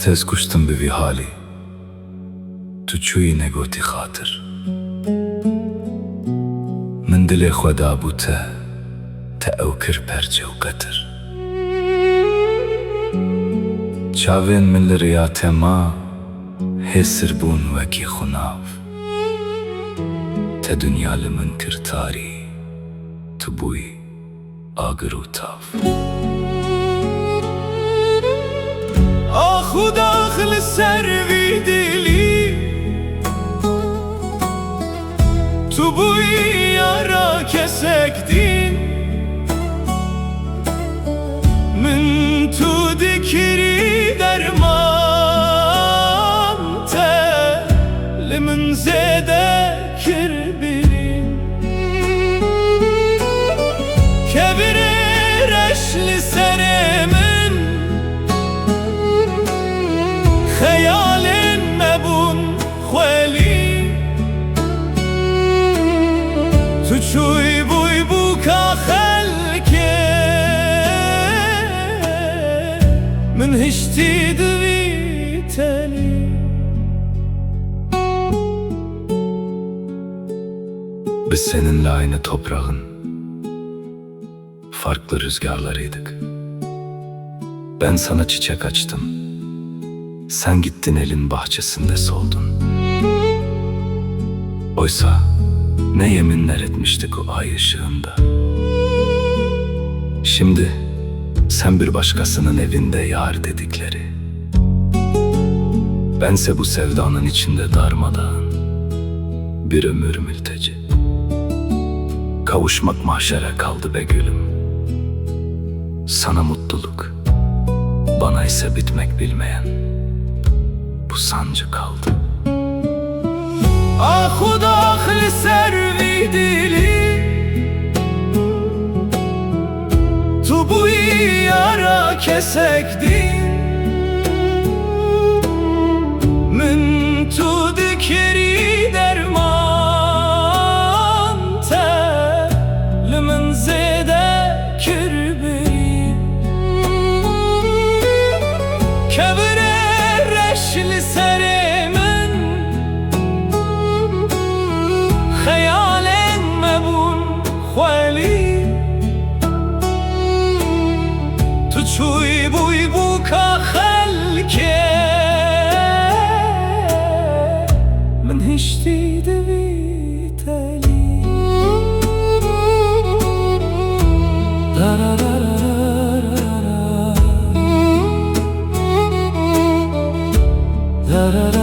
تز کشتم به وی حالی تو چوی نگوتی خاطر من دل خدا بوته تا او کر پرچه و قطر چاوین من لریات ما حسر بون وکی خناف تا دنیا لمن کر تاری تو بوی آگر و تاف آخو داخل سروی دلی تو بوی یارا کسکدین من تو دکری درمان تل من زده کر برین کبر رشل سرمن خیال مبون خولی تو چوی بوی بو کا خلکه من هشتی دوی تلی Biz seninle aynı toprağın farklı rüzgarlarıydık. Ben sana çiçek açtım, sen gittin elin bahçesinde soldun. Oysa ne yeminler etmiştik o ay ışığında. Şimdi sen bir başkasının evinde yar dedikleri. Bense bu sevdanın içinde darmadağın, bir ömür mülteci. Kavuşmak mahşere kaldı be gülüm. Sana mutluluk, bana ise bitmek bilmeyen bu sancı kaldı. آخو داخل سروی دلی تو بوی یارا کسکدین من تو دکری درمان تل من زده کر برین کبر رشل سرمن خیال مبون خولی تو چوی بوی بو کا خلکه من هشتی دوی تلی da da da